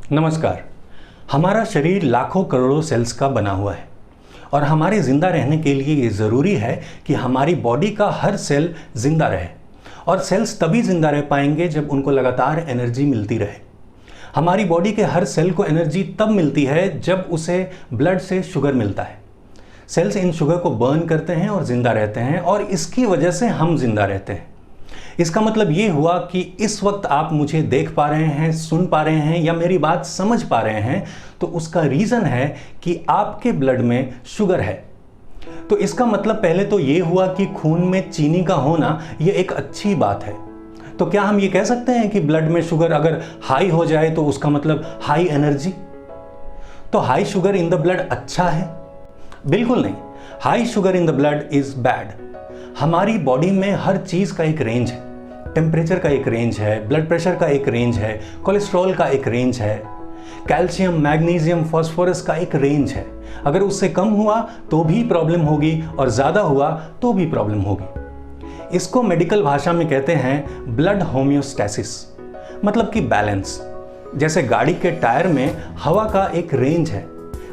नमस्कार। हमारा शरीर लाखों करोड़ों सेल्स का बना हुआ है और हमारे ज़िंदा रहने के लिए ये ज़रूरी है कि हमारी बॉडी का हर सेल ज़िंदा रहे। और सेल्स तभी ज़िंदा रह पाएंगे जब उनको लगातार एनर्जी मिलती रहे। हमारी बॉडी के हर सेल को एनर्जी तब मिलती है जब उसे ब्लड से शुगर मिलता है। सेल्स इन शुगर को बर्न करते हैं और ज़िंदा रहते हैं और इसकी वजह से हम ज़िंदा रहते हैं। इसका मतलब ये हुआ कि इस वक्त आप मुझे देख पा रहे हैं, सुन पा रहे हैं या मेरी बात समझ पा रहे हैं, तो उसका रीज़न है कि आपके ब्लड में शुगर है। तो इसका मतलब पहले तो ये हुआ कि खून में चीनी का होना ये एक अच्छी बात है। तो क्या हम ये कह सकते हैं कि ब्लड में शुगर अगर हाई हो जाए तो उसका मतलब हाई एनर्जी? तो high sugar in the blood अच्छा है? बिल्कुल नहीं। High sugar in the blood is bad. हमारी बॉडी में हर चीज़ का एक रेंज है। टेम्परेचर का एक रेंज है, ब्लड प्रेशर का एक रेंज है, कोलेस्ट्रॉल का एक रेंज है, कैल्शियम, मैग्नीशियम, फास्फोरस का एक रेंज है। अगर उससे कम हुआ तो भी प्रॉब्लम होगी और ज़्यादा हुआ तो भी प्रॉब्लम होगी। इसको मेडिकल भाषा में कहते हैं ब्लड होम्योस्टैसिस, मतलब कि बैलेंस। जैसे गाड़ी के टायर में हवा का एक रेंज है।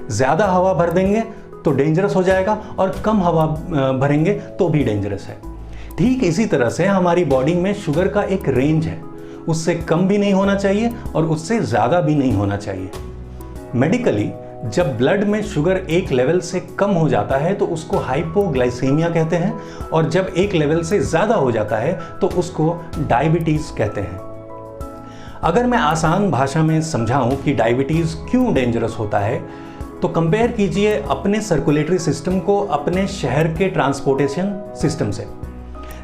ज़्यादा हवा भर देंगे तो डेंजरस हो जाएगा और कम हवा भरेंगे तो भी डेंजरस है। ठीक इसी तरह से हमारी बॉडी में शुगर का एक रेंज है। उससे कम भी नहीं होना चाहिए और उससे ज़्यादा भी नहीं होना चाहिए। मेडिकली जब ब्लड में शुगर एक लेवल से कम हो जाता है तो उसको हाइपोग्लाइसीमिया कहते हैं और जब एक लेवल से ज़्यादा हो जाता है तो उसको डायबिटीज़ कहते हैं। अगर मैं आसान भाषा में समझाऊं कि डायबिटीज़ क्यों डेंजरस होता है तो कंपेयर कीजिए अपने सर्कुलेटरी सिस्टम को अपने शहर के ट्रांसपोर्टेशन सिस्टम से।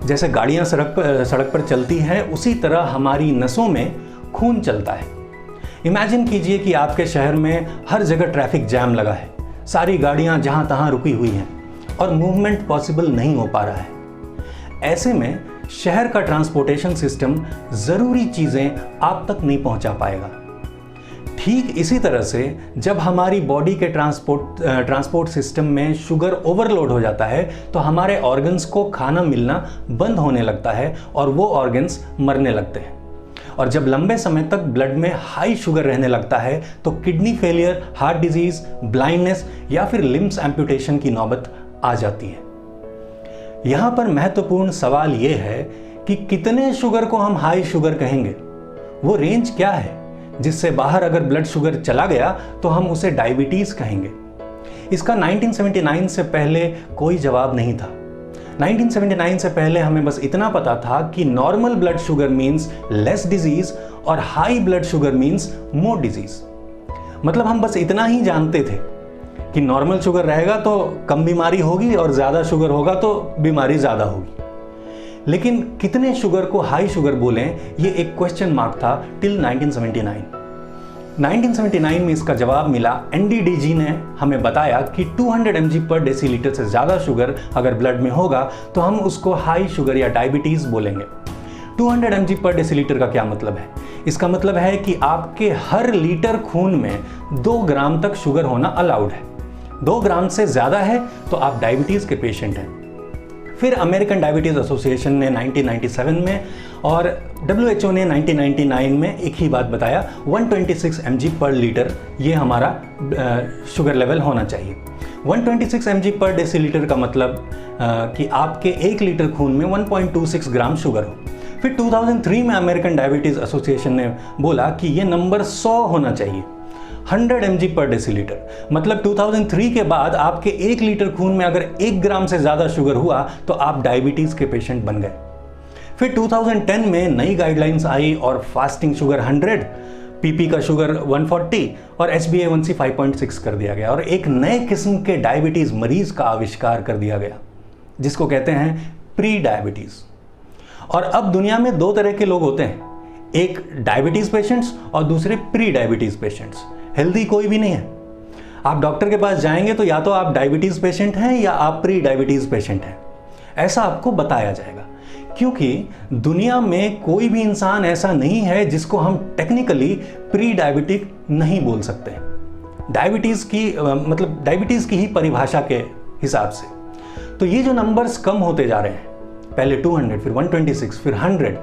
जैसे गाड़ियां सड़क पर चलती हैं, उसी तरह हमारी नसों में खून चलता है। इमेजिन कीजिए कि आपके शहर में हर जगह ट्रैफिक जैम लगा है, सारी गाड़ियां जहां तहां रुकी हुई हैं और मूवमेंट पॉसिबल नहीं हो पा रहा है। ऐसे में शहर का ट्रांसपोर्टेशन सिस्टम ज़रूरी चीज़ें आप तक नहीं पहुंचा पाएगा। ठीक इसी तरह से जब हमारी बॉडी के ट्रांसपोर्ट सिस्टम में शुगर ओवरलोड हो जाता है तो हमारे ऑर्गन्स को खाना मिलना बंद होने लगता है और वो ऑर्गन्स मरने लगते हैं। और जब लंबे समय तक ब्लड में हाई शुगर रहने लगता है तो kidney failure, heart disease, blindness या फिर लिम्स एम्पुटेशन की नौबत आ जाती है। यहाँ पर महत्वपूर्ण सवाल ये है कि कितने शुगर को हम हाई शुगर कहेंगे? वो रेंज क्या है जिससे बाहर अगर ब्लड शुगर चला गया तो हम उसे डायबिटीज़ कहेंगे? इसका 1979 से पहले कोई जवाब नहीं था। 1979 से पहले हमें बस इतना पता था कि normal blood sugar means less disease और high blood sugar means more disease. मतलब हम बस इतना ही जानते थे कि नॉर्मल शुगर रहेगा तो कम बीमारी होगी और ज़्यादा शुगर होगा तो बीमारी ज़्यादा होगी। लेकिन कितने शुगर को हाई शुगर बोलें, ये एक क्वेश्चन मार्क था टिल 1979। 1979 में इसका जवाब मिला। NDDG ने हमें बताया कि 200 mg पर डेसीलीटर से ज़्यादा शुगर अगर ब्लड में होगा तो हम उसको हाई शुगर या डायबिटीज़ बोलेंगे। 200 mg पर डेसीलीटर का क्या मतलब है? इसका मतलब है कि आपके हर लीटर खून में 2 ग्राम तक शुगर होना अलाउड है। 2 ग्राम से ज़्यादा है तो आप डायबिटीज़ के पेशेंट हैं। फिर अमेरिकन डायबिटीज़ एसोसिएशन ने 1997 में और WHO ने 1999 में एक ही बात बताया, 126 mg पर लीटर ये हमारा शुगर लेवल होना चाहिए। 126 mg पर डेसीलीटर का मतलब कि आपके 1 लीटर खून में 1.26 ग्राम शुगर हो। फिर 2003 में अमेरिकन डायबिटीज़ एसोसिएशन ने बोला कि ये नंबर 100 होना चाहिए, 100 mg पर डेसीलीटर। मतलब 2003 के बाद आपके 1 लीटर खून में अगर 1 ग्राम से ज़्यादा शुगर हुआ तो आप डायबिटीज़ के पेशेंट बन गए। फिर 2010 में नई गाइडलाइंस आई और फास्टिंग शुगर 100, पीपी का शुगर 140 और HbA1c 5.6 कर दिया गया और एक नए किस्म के डायबिटीज़ मरीज का आविष्कार कर दिया गया जिसको कहते हैं प्री डायबिटीज़। और अब दुनिया में 2 तरह के लोग होते हैं, एक डायबिटीज़ पेशेंट्स और दूसरे प्री डायबिटीज़ पेशेंट्स। हेल्दी कोई भी नहीं है। आप डॉक्टर के पास जाएंगे तो या तो आप डायबिटीज़ पेशेंट हैं या आप प्री डायबिटीज़ पेशेंट हैं, ऐसा आपको बताया जाएगा। क्योंकि दुनिया में कोई भी इंसान ऐसा नहीं है जिसको हम टेक्निकली प्री डायबिटिक नहीं बोल सकते। डायबिटीज़ की ही परिभाषा के हिसाब से। तो ये जो नंबर्स कम होते जा रहे हैं, पहले 200 फिर 126 फिर 100,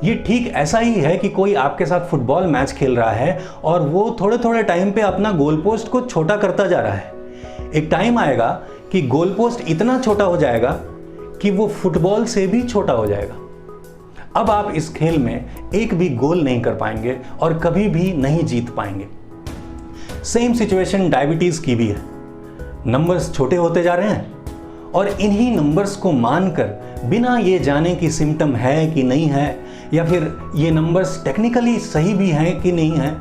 ये ठीक ऐसा ही है कि कोई आपके साथ फुटबॉल मैच खेल रहा है और वो थोड़े थोड़े टाइम पे अपना गोल पोस्ट को छोटा करता जा रहा है। एक टाइम आएगा कि गोल पोस्ट इतना छोटा हो जाएगा कि वो फुटबॉल से भी छोटा हो जाएगा। अब आप इस खेल में एक भी गोल नहीं कर पाएंगे और कभी भी नहीं जीत पाएंगे। सेम सिचुएशन डायबिटीज की भी है। नंबर्स छोटे होते जा रहे हैं और इन्हीं नंबर्स को मानकर बिना ये जाने कि सिम्टम है कि नहीं है या फिर ये नंबर्स टेक्निकली सही भी हैं कि नहीं है,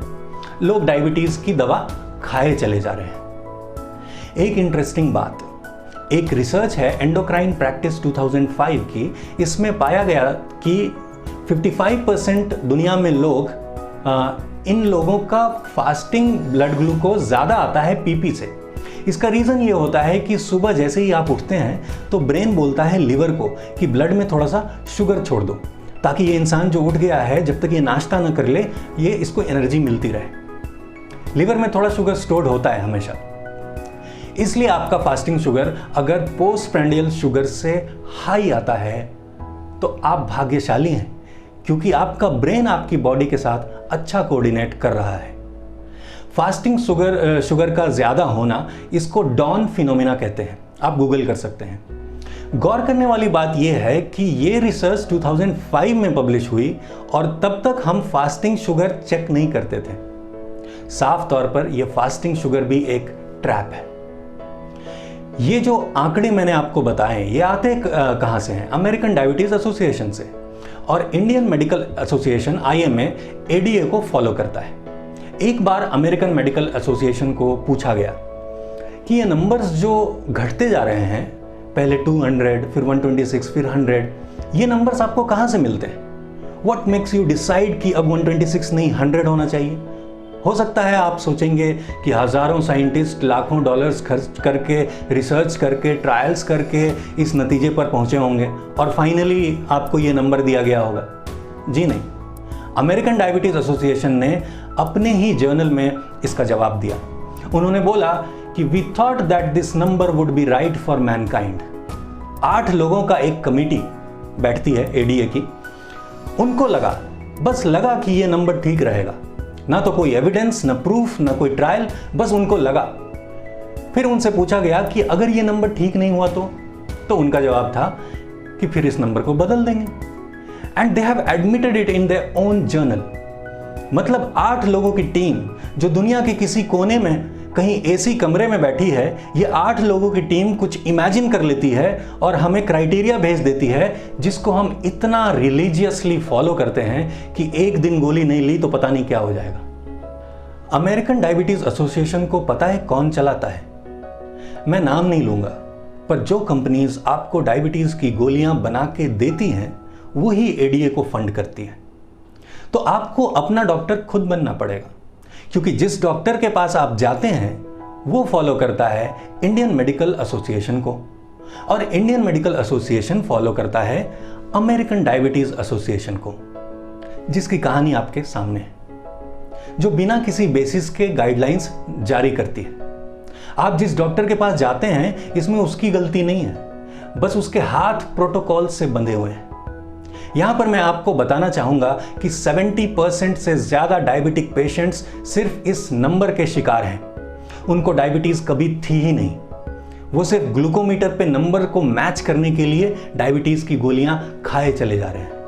लोग डायबिटीज की दवा खाए चले जा रहे हैं। एक इंटरेस्टिंग बात, एक रिसर्च है एंडोक्राइन प्रैक्टिस 2005 की, इसमें पाया गया कि 55% दुनिया में लोग इन लोगों का फास्टिंग ब्लड ग्लूकोज ज़्यादा आता है पीपी से। इसका रीज़न ये होता है कि सुबह जैसे ही आप उठते हैं तो ब्रेन बोलता है लिवर को कि ब्लड में थोड़ा सा शुगर छोड़ दो, ताकि ये इंसान जो उठ गया है जब तक ये नाश्ता न कर ले ये इसको एनर्जी मिलती रहे। लिवर में थोड़ा शुगर स्टोर्ड होता है हमेशा, इसलिए आपका फास्टिंग शुगर अगर पोस्ट प्रैंडियल शुगर से हाई आता है तो आप भाग्यशाली हैं, क्योंकि आपका ब्रेन आपकी बॉडी के साथ अच्छा कोऑर्डिनेट कर रहा है। फास्टिंग शुगर का ज़्यादा होना, इसको डॉन फिनोमेना कहते हैं, आप गूगल कर सकते हैं। गौर करने वाली बात यह है कि ये रिसर्च 2005 में पब्लिश हुई और तब तक हम फास्टिंग शुगर चेक नहीं करते थे। साफ तौर पर यह फास्टिंग शुगर भी एक ट्रैप है। ये जो आंकड़े मैंने आपको बताए ये आते कहाँ से हैं? अमेरिकन डायबिटीज एसोसिएशन से, और Indian medical association IMA ADA को फॉलो करता है। एक बार अमेरिकन मेडिकल एसोसिएशन को पूछा गया कि ये नंबर्स जो घटते जा रहे हैं, पहले 200 फिर 126 फिर 100, ये नंबर्स आपको कहाँ से मिलते हैं? व्हाट मेक्स यू डिसाइड कि अब 126 नहीं 100 होना चाहिए? हो सकता है आप सोचेंगे कि हज़ारों साइंटिस्ट लाखों डॉलर्स खर्च करके, रिसर्च करके, ट्रायल्स करके इस नतीजे पर पहुंचे होंगे और फाइनली आपको ये नंबर दिया गया होगा। जी नहीं, अमेरिकन डायबिटीज एसोसिएशन ने अपने ही जर्नल में इसका जवाब दिया। उन्होंने बोला कि we thought that this number would be right for mankind. 8 लोगों का एक कमेटी बैठती है ADA की, उनको लगा, बस लगा कि ये नंबर ठीक रहेगा। ना तो कोई एविडेंस, ना प्रूफ, ना कोई ट्रायल, बस उनको लगा। फिर उनसे पूछा गया कि अगर ये नंबर ठीक नहीं हुआ तो उनका जवाब था कि फिर इस नंबर को बदल देंगे। And they have admitted it in their own journal. मतलब 8 लोगों की टीम जो दुनिया के किसी कोने में कहीं AC कमरे में बैठी है, ये 8 लोगों की टीम कुछ इमेजिन कर लेती है और हमें क्राइटेरिया भेज देती है जिसको हम इतना रिलीजियसली फॉलो करते हैं कि एक दिन गोली नहीं ली तो पता नहीं क्या हो जाएगा। अमेरिकन डायबिटीज एसोसिएशन को पता है कौन चलाता है? मैं नाम नहीं लूंगा, पर जो कंपनीज आपको डायबिटीज की गोलियां बना के देती हैं वही ADA को फंड करती है। तो आपको अपना डॉक्टर खुद बनना पड़ेगा, क्योंकि जिस डॉक्टर के पास आप जाते हैं वो फॉलो करता है इंडियन मेडिकल एसोसिएशन को, और इंडियन मेडिकल एसोसिएशन फॉलो करता है अमेरिकन डायबिटीज एसोसिएशन को, जिसकी कहानी आपके सामने है, जो बिना किसी बेसिस के गाइडलाइंस जारी करती है। आप जिस डॉक्टर के पास जाते हैं इसमें उसकी गलती नहीं है, बस उसके हाथ प्रोटोकॉल से बंधे हुए हैं। यहां पर मैं आपको बताना चाहूंगा कि 70% से ज्यादा डायबिटिक पेशेंट्स सिर्फ इस नंबर के शिकार हैं। उनको डायबिटीज कभी थी ही नहीं, वो सिर्फ ग्लूकोमीटर पे नंबर को मैच करने के लिए डायबिटीज की गोलियां खाए चले जा रहे हैं।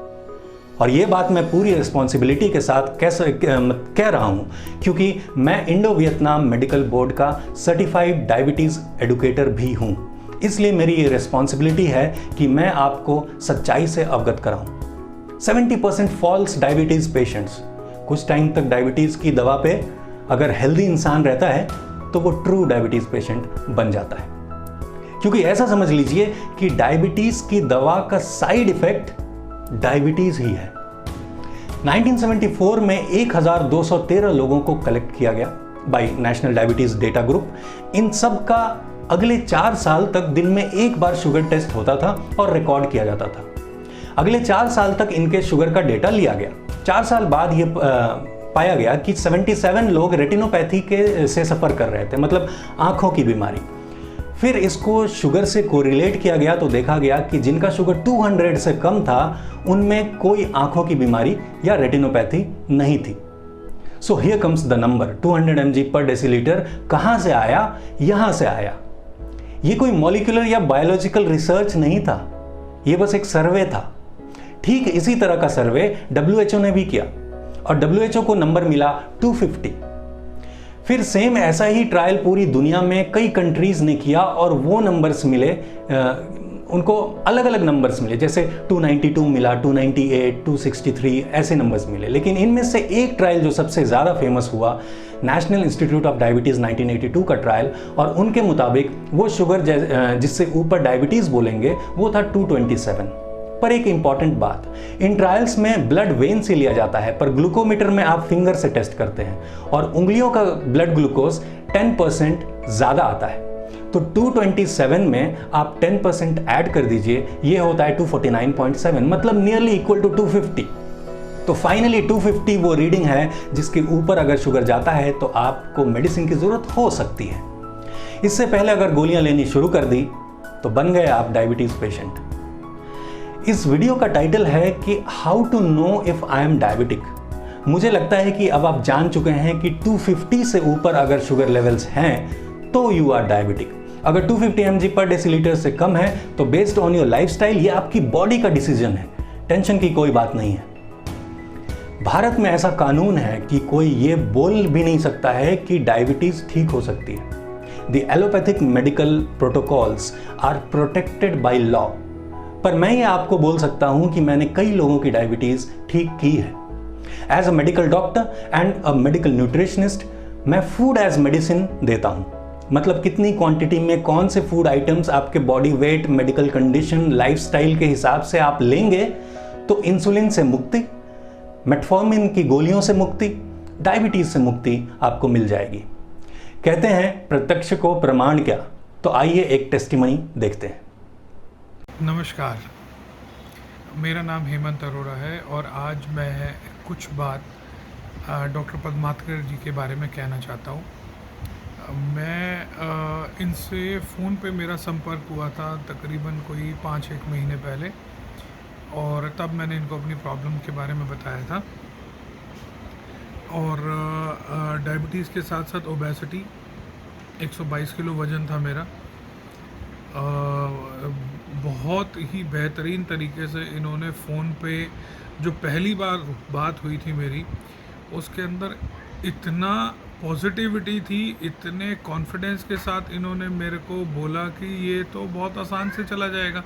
और ये बात मैं पूरी रिस्पॉन्सिबिलिटी के साथ कह रहा हूं, क्योंकि मैं इंडो वियतनाम मेडिकल बोर्ड का सर्टिफाइड डायबिटीज एडुकेटर भी हूं। इसलिए मेरी ये रिस्पॉन्सिबिलिटी है कि मैं आपको सच्चाई से अवगत कराऊं। 70% फॉल्स डायबिटीज पेशेंट्स कुछ टाइम तक डायबिटीज की दवा पे अगर हेल्दी इंसान रहता है तो वो ट्रू डायबिटीज पेशेंट बन जाता है, क्योंकि ऐसा समझ लीजिए कि डायबिटीज की दवा का साइड इफेक्ट डायबिटीज ही है। 1974 में 1213 लोगों को कलेक्ट किया गया by national diabetes data group. इन सब का अगले 4 साल तक दिन में एक बार शुगर टेस्ट होता था और रिकॉर्ड किया जाता था। अगले 4 साल तक इनके शुगर का डेटा लिया गया। 4 साल बाद ये पाया गया कि 77 लोग रेटिनोपैथी से सफ़र कर रहे थे, मतलब आंखों की बीमारी। फिर इसको शुगर से कोरिलेट किया गया तो देखा गया कि जिनका शुगर 200 से कम था उनमें कोई आंखों की बीमारी या रेटिनोपैथी नहीं थी। So here comes the number 200 mg पर डेसीलीटर कहां से आया? यहां से आया। ये कोई मॉलिक्यूलर या बायोलॉजिकल रिसर्च नहीं था, ये बस एक सर्वे था। ठीक इसी तरह का सर्वे WHO ने भी किया और WHO को नंबर मिला 250। फिर सेम ऐसा ही ट्रायल पूरी दुनिया में कई कंट्रीज ने किया और वो नंबर्स मिले, उनको अलग अलग नंबर्स मिले, जैसे 292 मिला, 298, 263 ऐसे नंबर्स मिले। लेकिन इनमें से एक ट्रायल जो सबसे ज़्यादा फेमस हुआ, नेशनल इंस्टीट्यूट ऑफ डायबिटीज़ 1982 का ट्रायल, और उनके मुताबिक वो शुगर जिससे ऊपर डायबिटीज़ बोलेंगे वो था 227। पर एक इंपॉर्टेंट बात, इन ट्रायल्स में ब्लड वेन से लिया जाता है, पर ग्लूकोमीटर में आप फिंगर से टेस्ट करते हैं और उंगलियों का ब्लड ग्लूकोज 10% ज़्यादा आता है। तो 227 में आप 10% ऐड कर दीजिए, ये होता है 249.7, मतलब नियरली इक्वल टू 250। तो फाइनली 250 वो रीडिंग है जिसके ऊपर अगर शुगर जाता है तो आपको मेडिसिन की ज़रूरत हो सकती है। इससे पहले अगर गोलियां लेनी शुरू कर दी तो बन गए आप डायबिटीज़ पेशेंट। इस वीडियो का टाइटल है कि how to know if I am diabetic. मुझे लगता है कि अब आप जान चुके हैं कि 250 से ऊपर अगर शुगर लेवल्स हैं तो यू आर डायबिटिक। अगर 250 mg पर डेसीलीटर से कम है तो बेस्ड ऑन योर लाइफस्टाइल, ये आपकी बॉडी का डिसीजन है, टेंशन की कोई बात नहीं है। भारत में ऐसा कानून है कि कोई ये बोल भी नहीं सकता है कि डायबिटीज ठीक हो सकती है। The allopathic medical protocols are protected by law. पर मैं ये आपको बोल सकता हूं कि मैंने कई लोगों की डायबिटीज ठीक की है। As a medical doctor and a medical nutritionist, मैं फूड एज मेडिसिन देता हूं। मतलब कितनी क्वांटिटी में कौन से फूड आइटम्स आपके body weight, medical condition, lifestyle के हिसाब से आप लेंगे तो इंसुलिन से मुक्ति, मेटफॉर्मिन की गोलियों से मुक्ति, डायबिटीज से मुक्ति आपको मिल जाएगी। कहते हैं प्रत्यक्ष को प्रमाण क्या, तो आइए एक टेस्टिमनी देखते हैं। नमस्कार, मेरा नाम हेमंत अरोड़ा है और आज मैं कुछ बात डॉक्टर पद्माकर जी के बारे में कहना चाहता हूँ। मैं इनसे फ़ोन पे मेरा संपर्क हुआ था तकरीबन कोई 5-1 महीने पहले, और तब मैंने इनको अपनी प्रॉब्लम के बारे में बताया था। और डायबिटीज़ के साथ साथ ओबेसिटी, 122 किलो वज़न था मेरा। बहुत ही बेहतरीन तरीके से इन्होंने फ़ोन पे जो पहली बार बात हुई थी मेरी, उसके अंदर इतना पॉजिटिविटी थी, इतने कॉन्फिडेंस के साथ इन्होंने मेरे को बोला कि ये तो बहुत आसान से चला जाएगा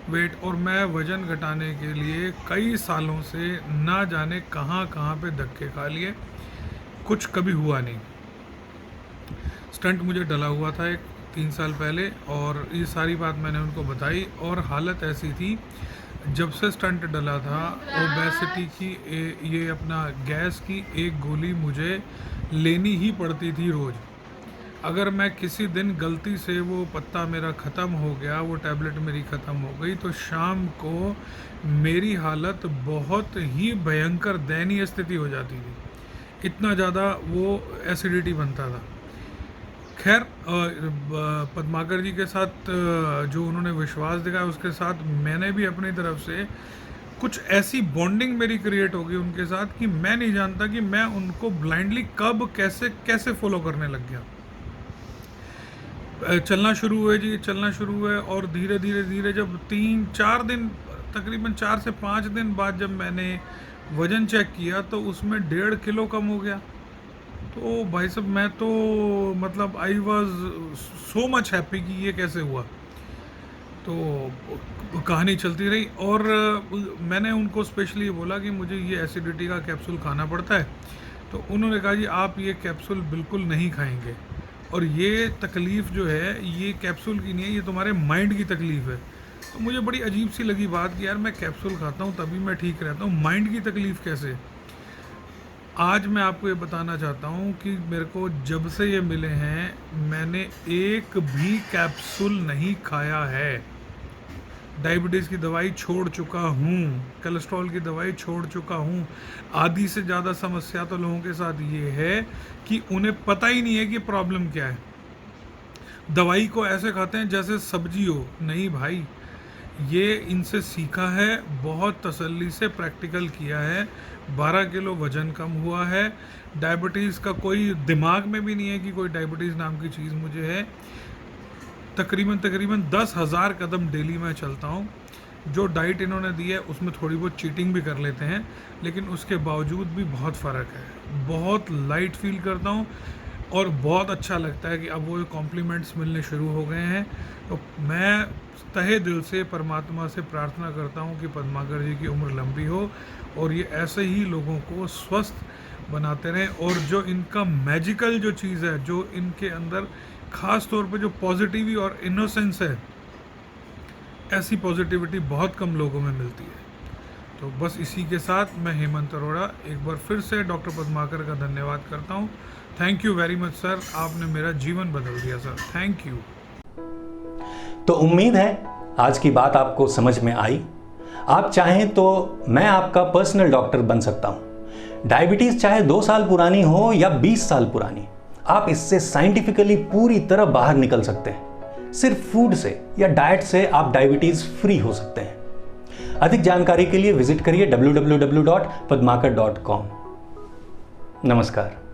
वेट। और मैं वज़न घटाने के लिए कई सालों से ना जाने कहाँ कहाँ पे धक्के खा लिए, कुछ कभी हुआ नहीं। स्टंट मुझे डला हुआ था एक 3 साल पहले, और ये सारी बात मैंने उनको बताई। और हालत ऐसी थी, जब से स्टंट डला था, ओबेसिटी की ये अपना गैस की एक गोली मुझे लेनी ही पड़ती थी रोज़। अगर मैं किसी दिन गलती से वो पत्ता मेरा ख़त्म हो गया, वो टैबलेट मेरी ख़त्म हो गई, तो शाम को मेरी हालत बहुत ही भयंकर दयनीय स्थिति हो जाती थी। इतना ज़्यादा वो एसिडिटी बनता था। खैर, पद्माकर जी के साथ जो उन्होंने विश्वास दिखाया, उसके साथ मैंने भी अपनी तरफ से कुछ ऐसी बॉन्डिंग मेरी क्रिएट हो गई उनके साथ कि मैं नहीं जानता कि मैं उनको ब्लाइंडली कब कैसे फॉलो करने लग गया। चलना शुरू हुए और धीरे धीरे जब 3-4 दिन, तकरीबन 4 से 5 दिन बाद जब मैंने वज़न चेक किया तो उसमें 1.5 किलो कम हो गया। तो भाई साहब, मैं तो मतलब I was so much happy कि ये कैसे हुआ। तो कहानी चलती रही और मैंने उनको स्पेशली बोला कि मुझे ये एसिडिटी का कैप्सूल खाना पड़ता है। तो उन्होंने कहा जी आप ये कैप्सूल बिल्कुल नहीं खाएंगे, और ये तकलीफ़ जो है ये कैप्सूल की नहीं है, ये तुम्हारे माइंड की तकलीफ़ है। तो मुझे बड़ी अजीब सी लगी बात कि यार मैं कैप्सूल खाता हूँ तभी मैं ठीक रहता हूँ, माइंड की तकलीफ़ कैसे। आज मैं आपको ये बताना चाहता हूँ कि मेरे को जब से ये मिले हैं मैंने एक भी कैप्सूल नहीं खाया है। डायबिटीज़ की दवाई छोड़ चुका हूँ, कोलेस्ट्रॉल की दवाई छोड़ चुका हूँ। आधी से ज़्यादा समस्या तो लोगों के साथ ये है कि उन्हें पता ही नहीं है कि प्रॉब्लम क्या है। दवाई को ऐसे खाते हैं जैसे सब्जी हो। नहीं भाई, ये इनसे सीखा है, बहुत तसल्ली से प्रैक्टिकल किया है। 12 किलो वज़न कम हुआ है। डायबिटीज़ का कोई दिमाग में भी नहीं है कि कोई डायबिटीज़ नाम की चीज़ मुझे है। तकरीबन 10,000 कदम डेली मैं चलता हूँ। जो डाइट इन्होंने दी है उसमें थोड़ी बहुत चीटिंग भी कर लेते हैं, लेकिन उसके बावजूद भी बहुत फ़र्क है। बहुत लाइट फील करता हूँ और बहुत अच्छा लगता है कि अब वो कॉम्प्लीमेंट्स मिलने शुरू हो गए हैं। तो मैं तहे दिल से परमात्मा से प्रार्थना करता हूँ कि पद्माकर जी की उम्र लंबी हो और ये ऐसे ही लोगों को स्वस्थ बनाते रहें। और जो इनका मैजिकल जो चीज़ है, जो इनके अंदर ख़ास तौर पे जो पॉजिटिविटी और इनोसेंस है, ऐसी पॉजिटिविटी बहुत कम लोगों में मिलती है। तो बस इसी के साथ मैं हेमंत अरोड़ा एक बार फिर से डॉक्टर पद्माकर का धन्यवाद करता हूँ। Thank you very much sir, आपने मेरा जीवन बदल दिया सर, थैंक यू। तो उम्मीद है आज की बात आपको समझ में आई। आप चाहें तो मैं आपका पर्सनल डॉक्टर बन सकता हूं। डायबिटीज चाहे 2 साल पुरानी हो या 20 साल पुरानी, आप इससे साइंटिफिकली पूरी तरह बाहर निकल सकते हैं। सिर्फ फूड से या डाइट से आप डायबिटीज फ्री हो सकते हैं। अधिक जानकारी के लिए विजिट करिए www.padmakar.com। नमस्कार।